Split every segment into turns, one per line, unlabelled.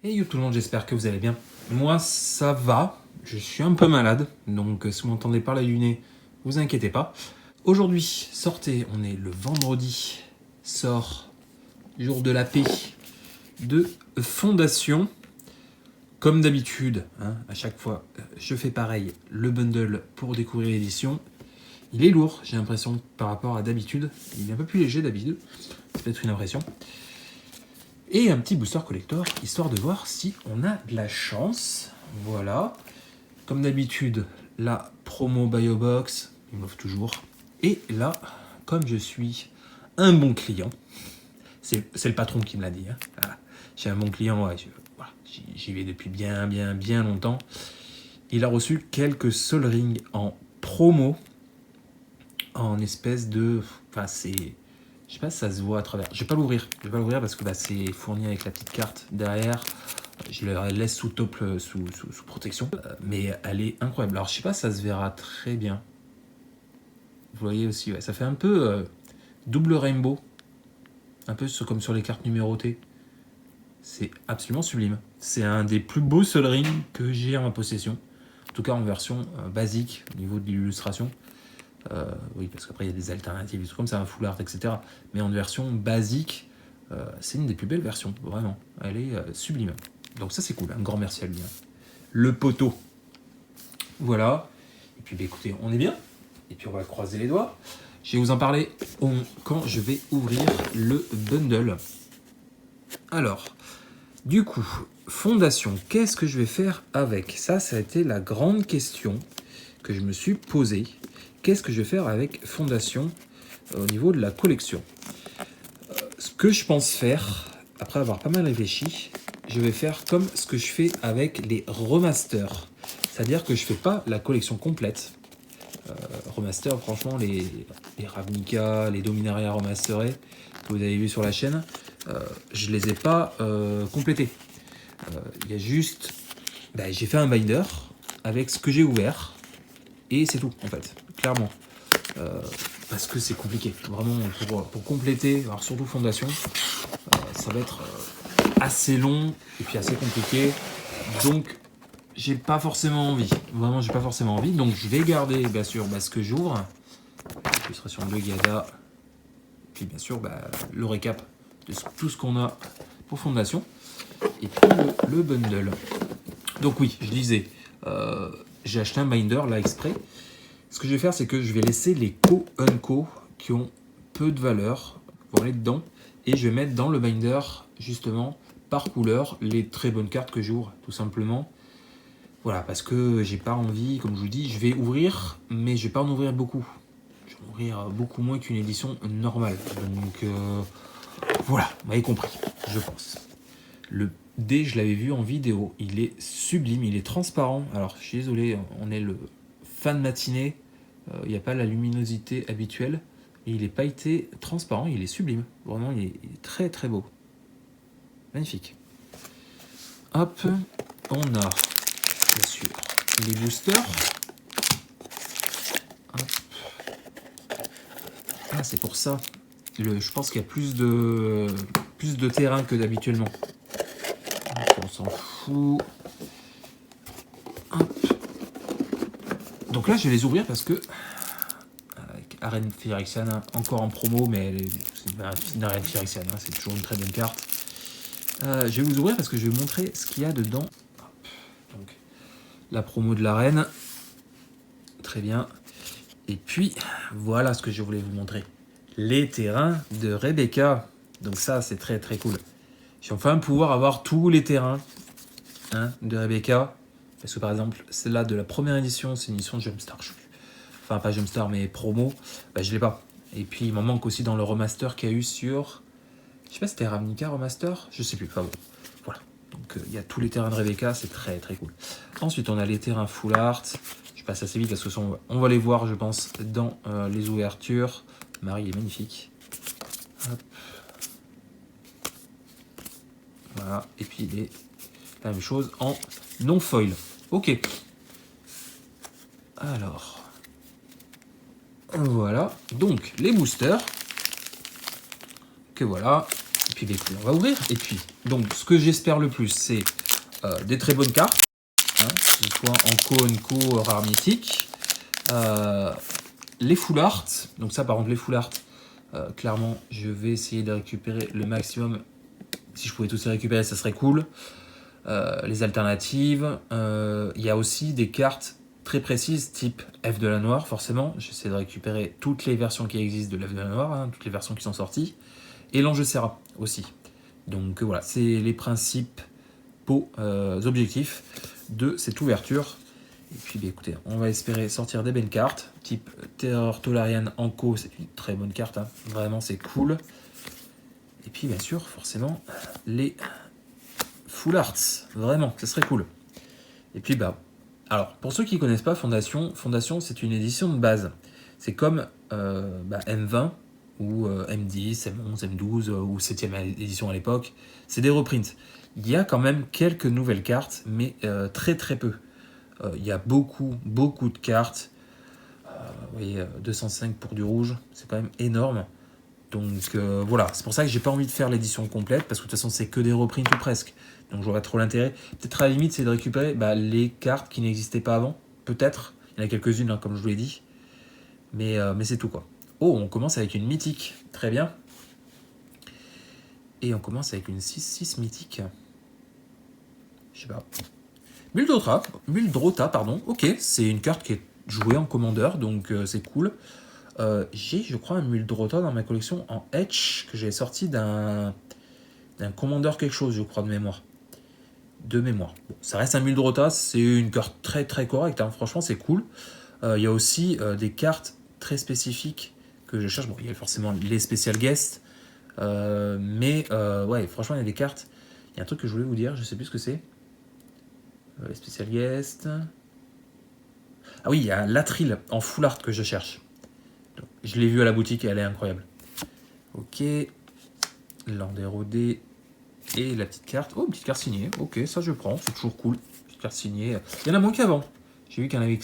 Et yo tout le monde, j'espère que vous allez bien. Moi, ça va. Je suis un peu malade, donc si vous m'entendez parler du nez, vous inquiétez pas. Aujourd'hui, sortez, on est le vendredi, sort, jour de la paix, de Fondation. Comme d'habitude, à chaque fois, je fais pareil, le bundle pour découvrir l'édition. Il est lourd, j'ai l'impression, par rapport à d'habitude. Il est un peu plus léger d'habitude, c'est peut-être une impression. Et un petit booster collector, histoire de voir si on a de la chance. Voilà. Comme d'habitude, la promo Biobox, il m'offre toujours. Et là, comme je suis un bon client, c'est le patron qui me l'a dit. Voilà. J'ai un bon client, ouais, voilà, j'y vais depuis bien longtemps. Il a reçu quelques Sol Ring en promo, en espèce de... Enfin, c'est... Je sais pas si ça se voit à travers. Je vais pas l'ouvrir. Parce que c'est fourni avec la petite carte derrière. Je la laisse sous protection. Mais elle est incroyable. Alors je sais pas si ça se verra très bien. Vous voyez aussi, ouais, ça fait un peu double rainbow. Un peu comme sur les cartes numérotées. C'est absolument sublime. C'est un des plus beaux Sol Ring que j'ai en ma possession. En tout cas en version basique au niveau de l'illustration. Oui, parce qu'après il y a des alternatives, des trucs comme ça, un full art, etc. Mais en version basique, c'est une des plus belles versions, vraiment. Elle est sublime. Donc ça c'est cool, un grand merci à lui. Le poteau. Voilà. Et puis écoutez, on est bien. Et puis on va croiser les doigts. Je vais vous en parler quand je vais ouvrir le bundle. Alors, du coup, Fondation, qu'est-ce que je vais faire avec ça? Ça a été la grande question que je me suis posée. Qu'est-ce que je vais faire avec Fondation au niveau de la collection? Ce que je pense faire, après avoir pas mal réfléchi, je vais faire comme ce que je fais avec les remasters. C'est-à-dire que je fais pas la collection complète. Remaster, franchement, les Ravnica, les Dominaria remasterés que vous avez vu sur la chaîne, je les ai pas complétés. Il y a juste... j'ai fait un binder avec ce que j'ai ouvert et c'est tout, en fait, clairement. Parce que c'est compliqué, vraiment, pour compléter, alors surtout Fondation, ça va être assez long et puis assez compliqué. Donc, j'ai pas forcément envie. Vraiment, j'ai pas forcément envie. Donc, je vais garder, bien sûr, ce que j'ouvre. Illustration de Gada. Puis, bien sûr, le récap de tout ce qu'on a pour Fondation. Et puis, le bundle. Donc, oui, je disais, j'ai acheté un binder, là, exprès. Ce que je vais faire, c'est que je vais laisser les co-unco qui ont peu de valeur pour aller dedans. Et je vais mettre dans le binder, justement, par couleur, les très bonnes cartes que j'ouvre, tout simplement. Voilà, parce que j'ai pas envie, comme je vous dis, je vais ouvrir, mais je vais pas en ouvrir beaucoup. Je vais en ouvrir beaucoup moins qu'une édition normale. Donc, voilà, vous m'avez compris, je pense. Le dé, je l'avais vu en vidéo, il est sublime, il est transparent. Alors, je suis désolé, on est le fin de matinée, il n'y a pas la luminosité habituelle. Et il est pailleté transparent, il est sublime. Vraiment, il est très très beau. Magnifique. Hop, on a, bien sûr, les boosters. Hop. Ah, c'est pour ça. Je pense qu'il y a plus de terrain que d'habituellement. On s'en fout. Hop. Donc là, je vais les ouvrir parce que avec Arène Phyrexiana, encore en promo, mais c'est une Arène Phyrexiana, c'est toujours une très bonne carte. Je vais vous ouvrir parce que je vais vous montrer ce qu'il y a dedans. Donc, la promo de l'arène. Très bien. Et puis, voilà ce que je voulais vous montrer. Les terrains de Rebecca. Donc ça, c'est très très cool. Je vais enfin pouvoir avoir tous les terrains de Rebecca. Parce que par exemple, celle-là de la première édition, c'est une édition Jumpstar. Enfin, pas Jumpstar, mais promo. Je l'ai pas. Et puis, il m'en manque aussi dans le remaster qu'il y a eu sur... Je sais pas si c'était Ravnica remaster. Je sais plus. Enfin bon. Voilà. Donc, il y a tous les terrains de Rebecca. C'est très très cool. Ensuite, on a les terrains full art. Je passe assez vite parce que on va les voir, je pense, dans les ouvertures. Marie est magnifique. Hop. Voilà. Et puis, la même chose en non foil. Ok. Alors. Voilà. Donc, les boosters. Que voilà. Et puis, on va ouvrir. Et puis, donc, ce que j'espère le plus, c'est des très bonnes cartes, hein, que ce soit en co, rare mythique. Les full art, donc ça par contre les full art, clairement je vais essayer de récupérer le maximum. Si je pouvais tous les récupérer, ça serait cool. Les alternatives, il y a aussi des cartes très précises, type F de la Noire, forcément. J'essaie de récupérer toutes les versions qui existent de l'F de la Noire, hein, toutes les versions qui sont sorties. Et l'Ange Serra aussi. Donc voilà, c'est les principaux objectifs de cette ouverture. Et puis bah, écoutez, on va espérer sortir des belles cartes, type Terror Tolarian Anko, c'est une très bonne carte, hein. Vraiment c'est cool. Et puis bien sûr, forcément, les full arts, vraiment, ça serait cool. Et puis bah, alors pour ceux qui ne connaissent pas Fondation, c'est une édition de base. C'est comme M20 ou M10, M11, M12 ou 7ème édition à l'époque. C'est des reprints. Il y a quand même quelques nouvelles cartes, mais très très peu. Il y a beaucoup de cartes. Vous voyez, 205 pour du rouge, c'est quand même énorme. Donc voilà, c'est pour ça que j'ai pas envie de faire l'édition complète, parce que de toute façon c'est que des reprints ou presque. Donc j'aurais trop l'intérêt. Peut-être à la limite c'est de récupérer les cartes qui n'existaient pas avant. Peut-être. Il y en a quelques-unes, hein, comme je vous l'ai dit. Mais c'est tout quoi. Oh, on commence avec une mythique. Très bien. Et on commence avec une 6-6 mythique. Je sais pas. Muldrota, pardon. Ok, c'est une carte qui est jouée en commandeur, donc c'est cool. J'ai, je crois, un Muldrota dans ma collection en Etch que j'ai sorti d'un commandeur quelque chose, je crois, de mémoire. Bon, ça reste un Muldrota, c'est une carte très très correcte, hein. Franchement, c'est cool. Il y a aussi des cartes très spécifiques que je cherche. Bon, il y a forcément les Special Guests, mais ouais, franchement, il y a des cartes. Il y a un truc que je voulais vous dire, je sais plus ce que c'est. Les Special Guests. Ah oui, il y a l'Atril en full art que je cherche. Donc, je l'ai vu à la boutique et elle est incroyable. Ok. L'Andérodé et la petite carte. Oh, une petite carte signée. Ok, ça je prends, c'est toujours cool. Petite carte signée. Il y en a moins qu'avant. J'ai vu qu'il y en avait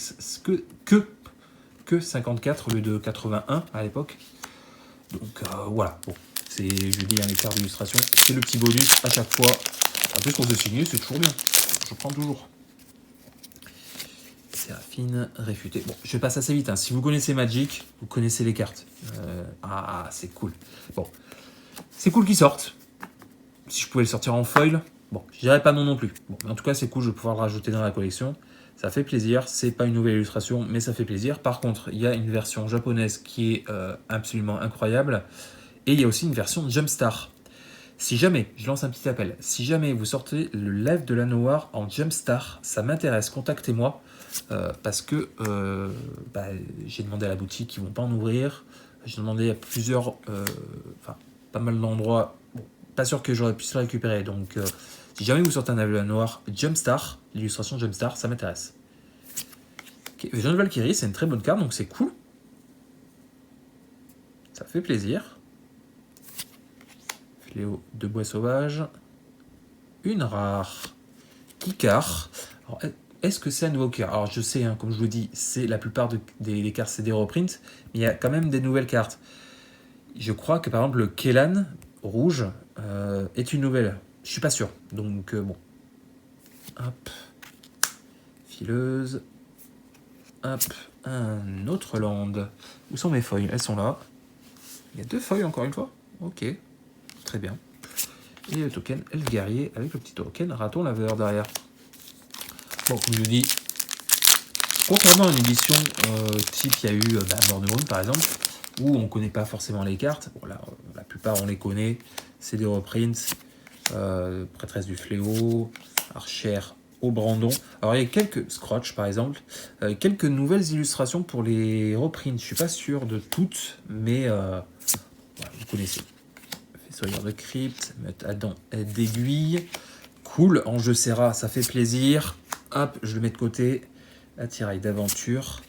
que 54 au lieu de 81 à l'époque. Donc voilà. Bon, c'est, je dis, les cartes d'illustration, c'est le petit bonus à chaque fois. En plus, pour se signer, c'est toujours bien. Je prends toujours. Séraphine, réfuté. Bon, je passe assez vite, hein. Si vous connaissez Magic, vous connaissez les cartes. C'est cool. Bon, c'est cool qu'ils sortent. Si je pouvais le sortir en foil, bon, je dirais pas non plus. Bon, mais en tout cas, c'est cool, je vais pouvoir le rajouter dans la collection. Ça fait plaisir. C'est pas une nouvelle illustration, mais ça fait plaisir. Par contre, il y a une version japonaise qui est absolument incroyable. Et il y a aussi une version Jumpstar. Si jamais, je lance un petit appel, si jamais vous sortez le live de la Noire en Jumpstar, ça m'intéresse, contactez-moi. Parce que j'ai demandé à la boutique, ils ne vont pas en ouvrir. J'ai demandé à plusieurs, pas mal d'endroits. Bon, pas sûr que j'aurais pu se le récupérer. Donc, si jamais vous sortez un live de la Noire Jumpstar, l'illustration Jumpstar, ça m'intéresse. Okay. Jeanne Valkyrie, c'est une très bonne carte, donc c'est cool. Ça fait plaisir. Fléau de bois sauvage. Une rare. Kikar. Alors, est-ce que c'est un nouveau carte? Alors je sais, hein, comme je vous dis, c'est la plupart des cartes c'est des reprints, mais il y a quand même des nouvelles cartes. Je crois que par exemple le Kellan rouge est une nouvelle. Je suis pas sûr. Donc bon. Hop. Fileuse. Hop. Un autre land. Où sont mes feuilles? Elles sont là. Il y a 2 feuilles encore une fois. Ok. Très bien. Et le token Elf Guerrier avec le petit token Raton Laveur derrière. Bon, comme je vous dis, contrairement à une édition type, il y a eu Born par exemple, où on ne connaît pas forcément les cartes. Bon, là, la plupart, on les connaît. C'est des reprints. Prêtresse du Fléau, Archère au Brandon. Alors, il y a quelques Scrotch, par exemple. Quelques nouvelles illustrations pour les reprints. Je ne suis pas sûr de toutes, mais voilà, vous connaissez. Fossoyeur de crypte, mettre à dents d'aiguille. Cool, Ange Serra, ça fait plaisir. Hop, je le mets de côté. Attirail d'aventure.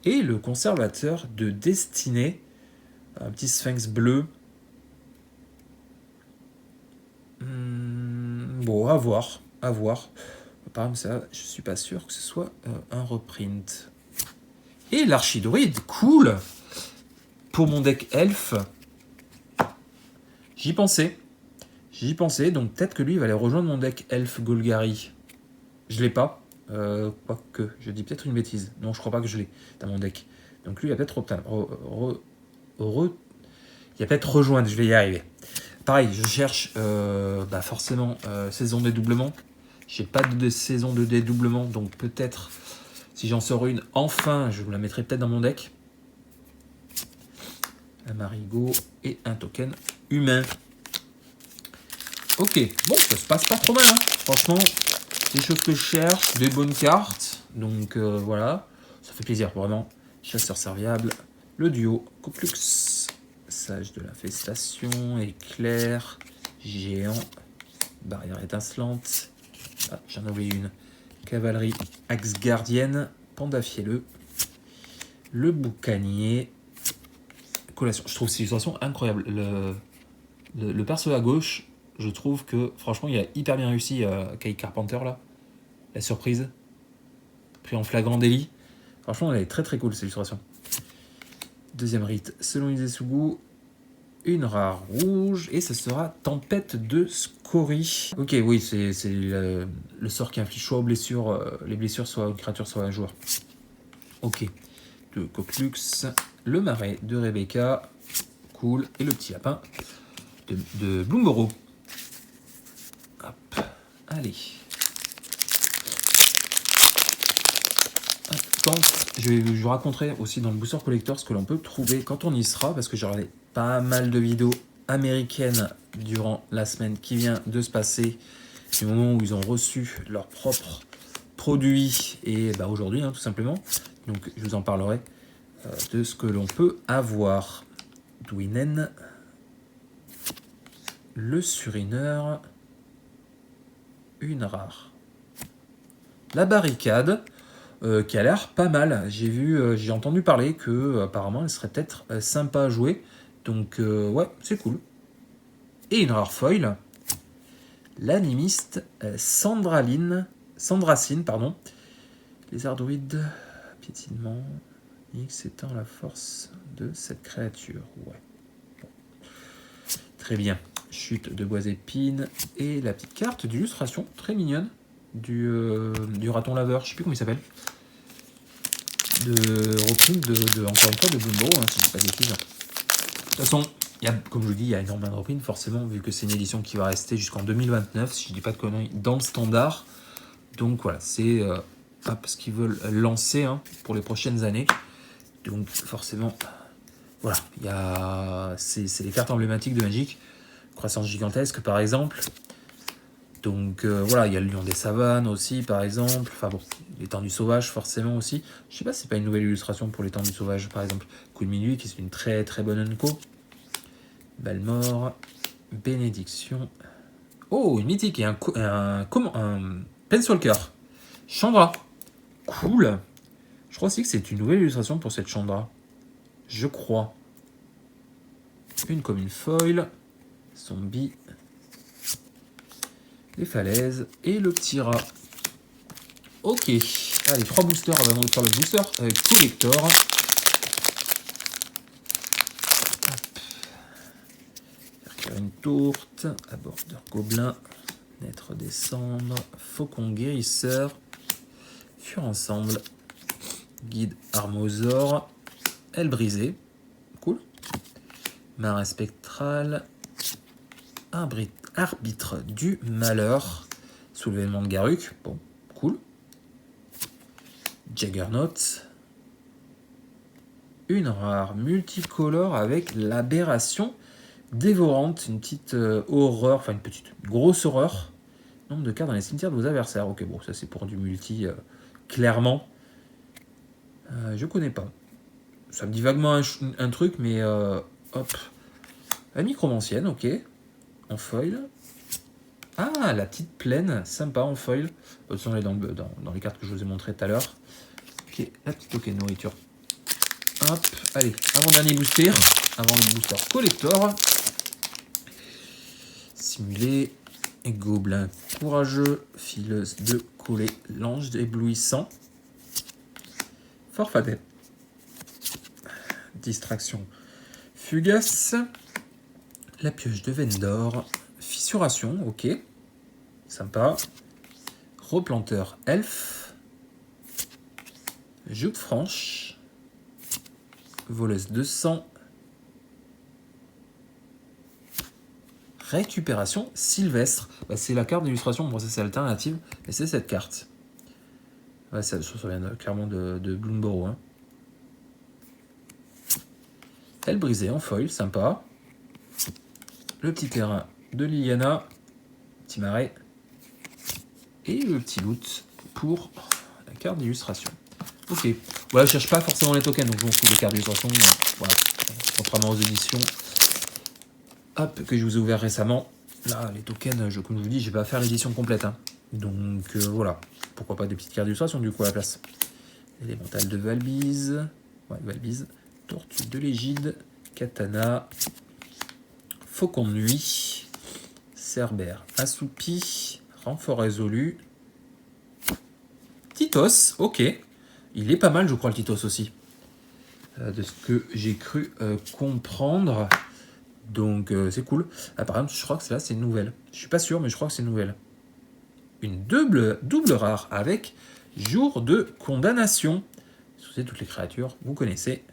Et le conservateur de destinée. Un petit sphinx bleu. Bon, à voir. À voir. Par exemple, ça, je suis pas sûr que ce soit un reprint. Et l'archidruide, cool. Pour mon deck elf. J'y pensais. Donc peut-être que lui, il va aller rejoindre mon deck elf Golgari. Je l'ai pas. Quoique, je dis peut-être une bêtise. Non, je crois pas que je l'ai dans mon deck. Donc lui, il y a peut-être il y a peut-être rejoindre, je vais y arriver. Pareil, je cherche forcément saison de dédoublement. J'ai pas de saison de dédoublement, donc peut-être si j'en sors une, enfin, je vous la mettrai peut-être dans mon deck. Un Marigot et un token humain. Ok, bon, ça se passe pas trop mal, hein. Franchement, des choses que je cherche, des bonnes cartes. Donc voilà, ça fait plaisir, vraiment. Chasseur serviable, le duo Coplux, Sage de l'infestation, éclair, géant, barrière étincelante. Ah, j'en ai oublié une. Cavalerie, axe gardienne, panda fielleux, le boucanier, collation. Je trouve cette illustration incroyable. Le perso à gauche, je trouve que franchement, il a hyper bien réussi Kai Carpenter là. La surprise, pris en flagrant délit. Franchement, elle est très très cool cette illustration. Deuxième rite, selon Izesugu, une rare rouge et ce sera Tempête de Scorie. Ok, oui, c'est le sort qui inflige soit aux blessures, les blessures soit aux créatures, soit à un joueur. Ok, de Coplux, le marais de Rebecca, cool, et le petit lapin de Bloomborough. Hop, allez. Je vous raconterai aussi dans le Booster Collector ce que l'on peut trouver quand on y sera, parce que j'ai regardé pas mal de vidéos américaines durant la semaine qui vient de se passer, du moment où ils ont reçu leurs propres produits, et aujourd'hui tout simplement. Donc je vous en parlerai de ce que l'on peut avoir. Dwinen, le surineur, une rare. La barricade, qui a l'air pas mal. J'ai entendu parler que apparemment elle serait peut-être sympa à jouer. Donc ouais, c'est cool. Et une rare foil, l'animiste Sandracine, pardon. Les ardouides, piétinement, X étant la force de cette créature. Ouais. Bon. Très bien. Chute de bois épines et la petite carte d'illustration très mignonne du raton laveur. Je sais plus comment il s'appelle. De reprint encore une fois de Bloomborough, si je dis pas de bêtises. De toute façon, comme je vous dis, il y a énormément de reprints, forcément, vu que c'est une édition qui va rester jusqu'en 2029, si je dis pas de conneries, dans le standard. Donc voilà, c'est ce qu'ils veulent lancer pour les prochaines années. Donc forcément, voilà, c'est les cartes emblématiques de Magic. Croissance gigantesque, par exemple. Donc voilà, il y a le lion des savanes aussi, par exemple. Enfin bon, l'étendue sauvage, forcément aussi. Je sais pas si c'est pas une nouvelle illustration pour l'étendue sauvage, par exemple. Coup de minuit, qui est une très très bonne unco. Balmore, bénédiction. Oh, une mythique et un Planeswalker. Chandra. Cool. Je crois aussi que c'est une nouvelle illustration pour cette Chandra. Je crois. Une commune foil. Zombie. Les falaises et le petit rat. Ok, allez, 3 boosters avant de faire le booster collector. Faire une tourte, abordeur gobelin, naître des cendres, faucon guérisseur, fuir ensemble, guide armosaure, aile brisée, cool, marin spectral, arbitre du malheur, soulèvement de Garruk, bon, cool. Juggernaut, une rare multicolore avec l'aberration dévorante, une petite horreur, enfin une grosse horreur. Nombre de cartes dans les cimetières de vos adversaires. Ok, bon, ça c'est pour du multi, clairement. Je connais pas. Ça me dit vaguement un truc, mais hop. La micromancienne, ok. En foil. Ah, la petite plaine, sympa en foil. De toute façon, elle est dans les cartes que je vous ai montrées tout à l'heure. Ok, la petite token nourriture. Hop, allez, avant-dernier booster, avant le booster collector. Simulé, gobelin courageux, fileuse de collet, l'ange éblouissant. Forfadet. Distraction fugace. La pioche de Vendor. Fissuration, ok. Sympa. replanteur elf, joute franche, voleuse de sang, récupération sylvestre. Bah, c'est la carte d'illustration, bon ça c'est alternative, mais c'est cette carte. Ouais, ça vient clairement de Bloomburrow. Hein. Elle brisée en foil, sympa. Le petit terrain de Liliana, petit marais. Et le petit loot pour la carte d'illustration. Ok, voilà, je cherche pas forcément les tokens, donc je m'en fous des cartes d'illustration. Voilà, contrairement aux éditions hop, que je vous ai ouvert récemment. Là, les tokens, comme je vous dis, je vais pas faire l'édition complète. Hein. Donc voilà, pourquoi pas des petites cartes d'illustration du coup à la place. Élémental de Valbise, ouais, Valbise, Tortue de l'Égide, Katana, Faucon de Nuit, Cerbère assoupi, Renfort résolu, Titos, ok. Il est pas mal, je crois, le Titos aussi. De ce que j'ai cru comprendre. Donc, c'est cool. Ah, par exemple, je crois que là, c'est une nouvelle. Je suis pas sûr, mais je crois que c'est une nouvelle. Une double rare avec jour de condamnation. Excusez toutes les créatures, vous connaissez.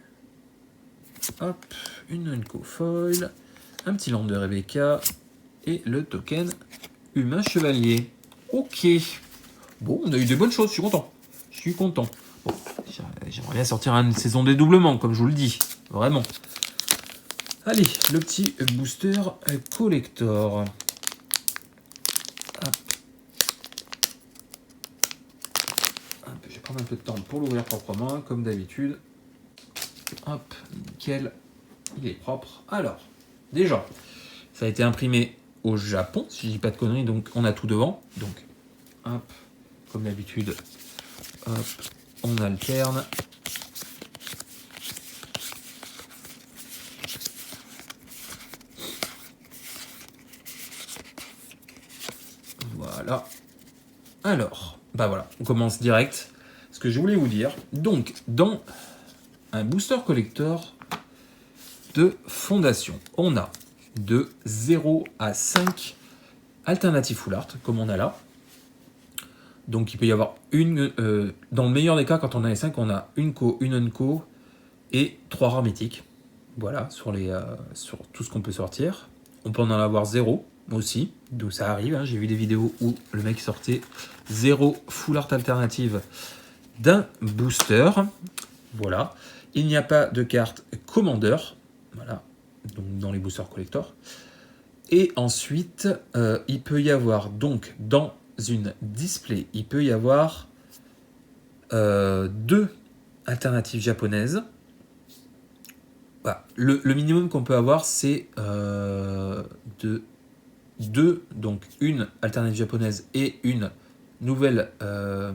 Hop, une Unco Foil, un petit land de Rebecca et le token humain chevalier. Ok. Bon, on a eu des bonnes choses, je suis content. Je suis content. Bon, j'aimerais bien sortir une saison dédoublement, comme je vous le dis. Vraiment. Allez, le petit booster collector. Hop. Je vais prendre un peu de temps pour l'ouvrir proprement, comme d'habitude. Hop, nickel. Il est propre. Alors, déjà, ça a été imprimé au Japon, si je dis pas de conneries, donc on a tout devant. Donc, hop, comme d'habitude, hop, on alterne. Voilà. Alors, bah voilà, on commence direct. Ce que je voulais vous dire, donc, dans un booster collector de fondation, on a de 0 à 5 alternatives full art, comme on a là. Donc il peut y avoir une, dans le meilleur des cas, quand on a les 5, on a une co, une unco et 3 rares mythiques. Voilà, sur tout ce qu'on peut sortir. On peut en avoir 0 aussi, d'où ça arrive. Hein. J'ai vu des vidéos où le mec sortait 0 full art alternative d'un booster. Voilà. Il n'y a pas de carte Commander. Voilà. Donc dans les boosters collector. Et ensuite, il peut y avoir donc dans une display, il peut y avoir 2 alternatives japonaises. Voilà. Le minimum qu'on peut avoir, c'est deux, donc une alternative japonaise et une nouvelle, un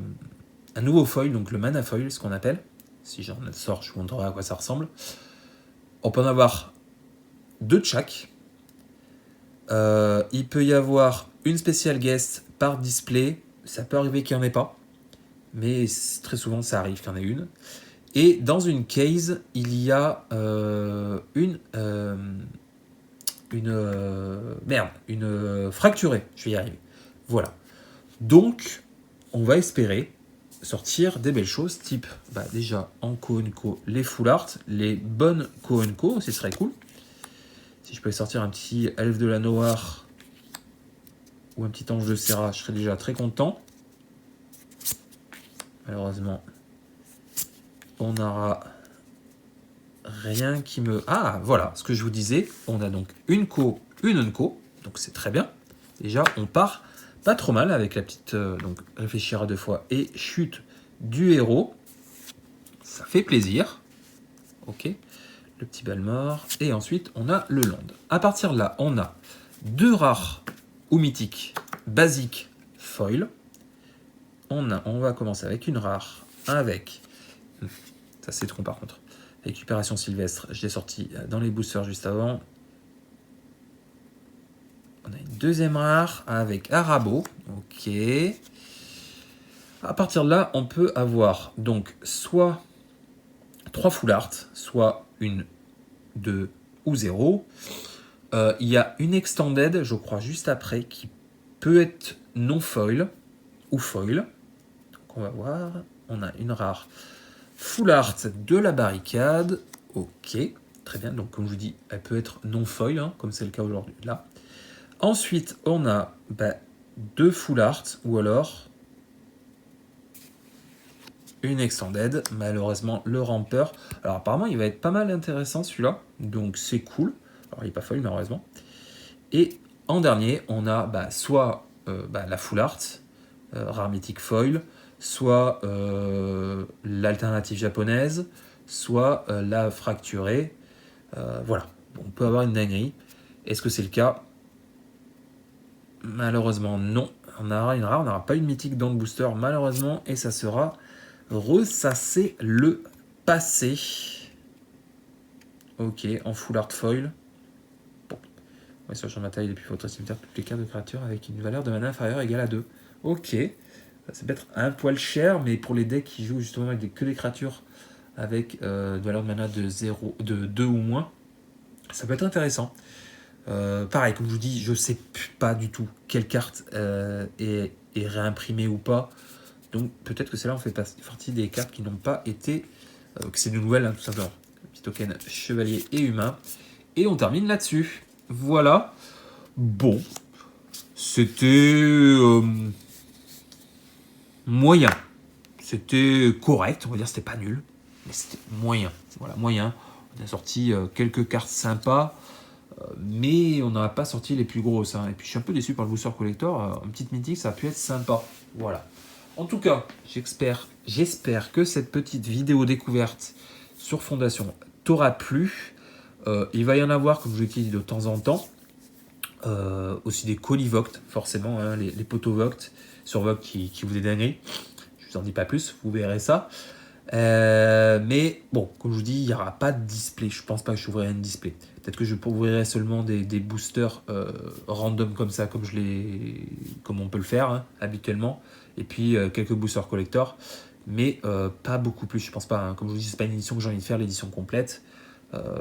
nouveau foil, donc le mana foil, ce qu'on appelle. Si j'en sors, je vous montrerai à quoi ça ressemble. On peut en avoir 2 de chaque. Il peut y avoir une spéciale guest par display. Ça peut arriver qu'il n'y en ait pas. Mais très souvent, ça arrive qu'il y en ait une. Et dans une case, il y a une fracturée. Je vais y arriver. Voilà. Donc, on va espérer sortir des belles choses, type déjà en co les full art, les bonnes co ce serait cool. Si je pouvais sortir un petit elfe de la Noire ou un petit ange de Serra, je serais déjà très content. Malheureusement, on n'aura rien qui me... Ah, voilà, ce que je vous disais, on a donc une co, une unco, donc c'est très bien. Déjà, on part pas trop mal avec la petite... donc, réfléchir à 2 fois et chute du héros. Ça fait plaisir. Ok. Le petit Balmor. Et ensuite, on a le land. À partir de là, on a 2 rares ou mythiques basiques foil. On va commencer avec une rare avec... Ça, c'est trop par contre. Récupération sylvestre, je l'ai sorti dans les boosters juste avant. On a une deuxième rare avec Arabo. Ok. À partir de là, on peut avoir donc soit 3 full art, soit une 2 ou 0. Il y a une extended, je crois, juste après, qui peut être non foil. ou foil. Donc on va voir. On a une rare full art de la barricade. Ok, très bien. Donc comme je vous dis, elle peut être non foil, hein, comme c'est le cas aujourd'hui là. Ensuite, on a 2 full art ou alors une extended. Malheureusement, le ramper. Alors apparemment, il va être pas mal intéressant celui-là. Donc c'est cool. Alors il n'est pas foil malheureusement. Et en dernier, on a soit la full art, rare mythique foil, soit l'alternative japonaise, soit la fracturée. Voilà, on peut avoir une dinguerie. Est-ce que c'est le cas? Malheureusement, non. On aura une rare, on n'aura pas une mythique dans le booster, malheureusement, et ça sera ressasser le passé. Ok, en full art foil. Bon. Ouais, sur le champ de bataille depuis votre cimetière, toutes les cartes de créatures avec une valeur de mana inférieure égale à 2. Ok. Ça peut être un poil cher, mais pour les decks qui jouent justement avec que des créatures avec une valeur de mana de 2 ou moins, ça peut être intéressant. Pareil, comme je vous dis, je sais pas du tout quelle carte est réimprimée ou pas. Donc peut-être que celle-là en fait partie des cartes qui n'ont pas été... que c'est de nouvelles, hein, tout simplement. Petit token chevalier et humain. Et on termine là-dessus. Voilà. Bon. C'était... moyen. C'était correct, on va dire, c'était pas nul. Mais c'était moyen. Voilà, moyen. On a sorti quelques cartes sympas. Mais on n'a pas sorti les plus grosses. Hein. Et puis je suis un peu déçu par le booster collector. Une petite mythique, ça a pu être sympa. Voilà. En tout cas, j'espère que cette petite vidéo découverte sur Fondation t'aura plu. Il va y en avoir, comme je l'ai dit, de temps en temps. Aussi des colis Voct, forcément, hein, les poteaux Voct sur Voct qui vous est dinguerie. Je vous en dis pas plus, vous verrez ça. Mais bon, comme je vous dis, il n'y aura pas de display. Je pense pas que j'ouvrirai un display. Peut-être que je ouvrirai seulement des boosters random comme ça, comme on peut le faire hein, habituellement. Et puis quelques boosters collector. Mais pas beaucoup plus, je pense pas. Hein. Comme je vous dis, c'est pas une édition que j'ai envie de faire, l'édition complète.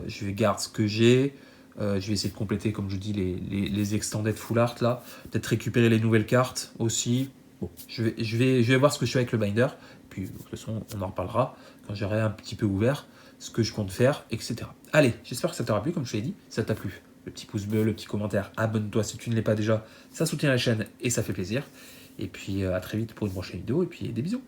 Je vais garder ce que j'ai. Je vais essayer de compléter, comme je vous dis, les extended full art là. Peut-être récupérer les nouvelles cartes aussi. Bon, je vais voir ce que je fais avec le binder. Puis de toute façon, on en reparlera quand j'aurai un petit peu ouvert ce que je compte faire, etc. Allez, j'espère que ça t'aura plu, comme je te l'ai dit. Si ça t'a plu, le petit pouce bleu, le petit commentaire, abonne-toi si tu ne l'es pas déjà. Ça soutient la chaîne et ça fait plaisir. Et puis à très vite pour une prochaine vidéo. Et puis des bisous.